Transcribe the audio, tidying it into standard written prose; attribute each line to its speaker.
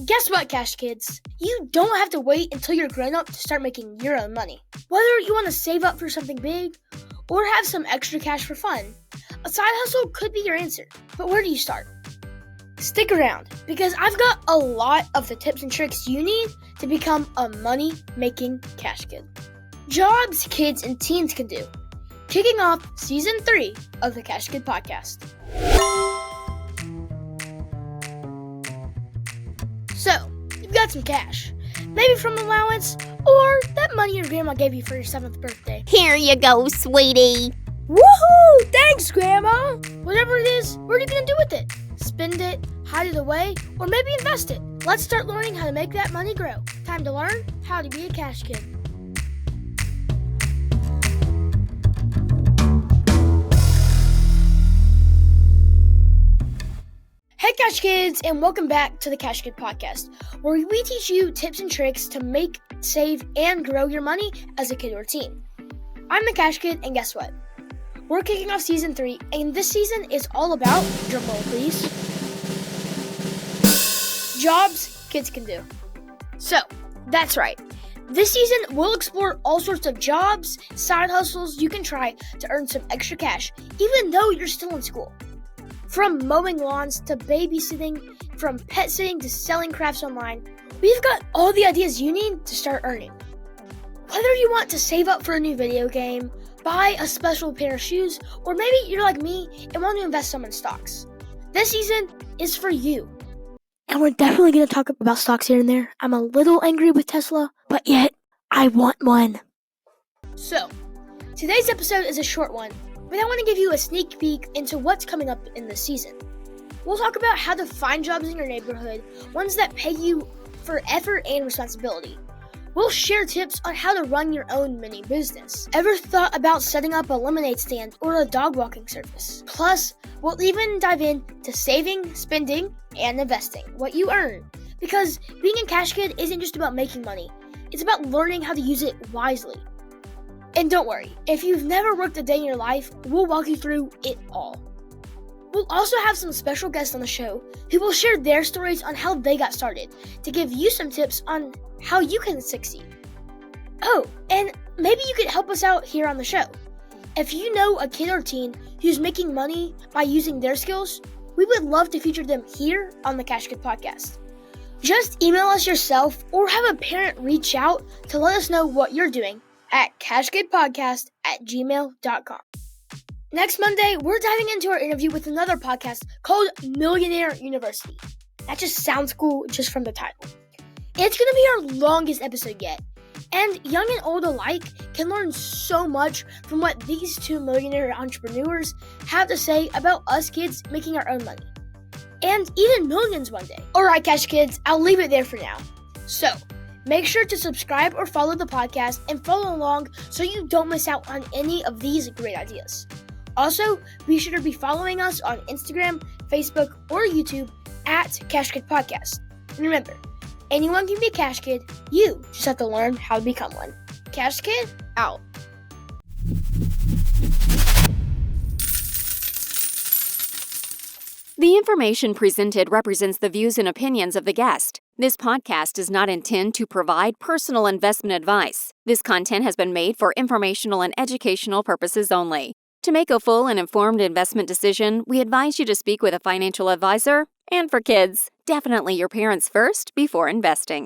Speaker 1: Guess what, Cash Kids? You don't have to wait until you're grown up to start making your own money. Whether you want to save up for something big or have some extra cash for fun, a side hustle could be your answer. But where do you start? Stick around, because I've got a lot of the tips and tricks you need to become a money-making cash kid. Jobs kids and teens can do. Kicking off Season 3 of the Cash Kid Podcast. So, you've got some cash, maybe from allowance, or that money your grandma gave you for your 7th birthday.
Speaker 2: Here you go, sweetie.
Speaker 1: Woohoo! Thanks, Grandma! Whatever it is, what are you going to do with it? Spend it, hide it away, or maybe invest it. Let's start learning how to make that money grow. Time to learn how to be a cash kid. Hey Cash Kids, and welcome back to the Cash Kid Podcast, where we teach you tips and tricks to make, save, and grow your money as a kid or teen. I'm the Cash Kid, and guess what? We're kicking off Season 3, and this season is all about, drumroll please, jobs kids can do. So, that's right. This season, we'll explore all sorts of jobs, side hustles you can try to earn some extra cash, even though you're still in school. From mowing lawns to babysitting, from pet sitting to selling crafts online, we've got all the ideas you need to start earning. Whether you want to save up for a new video game, buy a special pair of shoes, or maybe you're like me and want to invest some in stocks, this season is for you. And we're definitely going to talk about stocks here and there. I'm a little angry with Tesla, but yet I want one. So, today's episode is a short one, but I want to give you a sneak peek into what's coming up in this season. We'll talk about how to find jobs in your neighborhood, ones that pay you for effort and responsibility. We'll share tips on how to run your own mini business. Ever thought about setting up a lemonade stand or a dog walking service? Plus, we'll even dive into saving, spending, and investing what you earn. Because being a cash kid isn't just about making money, it's about learning how to use it wisely. And don't worry, if you've never worked a day in your life, we'll walk you through it all. We'll also have some special guests on the show who will share their stories on how they got started to give you some tips on how you can succeed. Oh, and maybe you could help us out here on the show. If you know a kid or teen who's making money by using their skills, we would love to feature them here on the Cash Kid Podcast. Just email us yourself or have a parent reach out to let us know what you're doing at cashkidpodcast@gmail.com. Next Monday, we're diving into our interview with another podcast called Millionaire University. That just sounds cool just from the title. It's going to be our longest episode yet, and young and old alike can learn so much from what these two millionaire entrepreneurs have to say about us kids making our own money, and even millions one day. Alright, Cash Kids, I'll leave it there for now. So, make sure to subscribe or follow the podcast and follow along so you don't miss out on any of these great ideas. Also, be sure to be following us on Instagram, Facebook, or YouTube at Cash Kid Podcast. And remember, anyone can be a cash kid, you just have to learn how to become one. Cash Kid, out.
Speaker 2: The information presented represents the views and opinions of the guest. This podcast does not intend to provide personal investment advice. This content has been made for informational and educational purposes only. To make a full and informed investment decision, we advise you to speak with a financial advisor. And for kids, definitely your parents first before investing.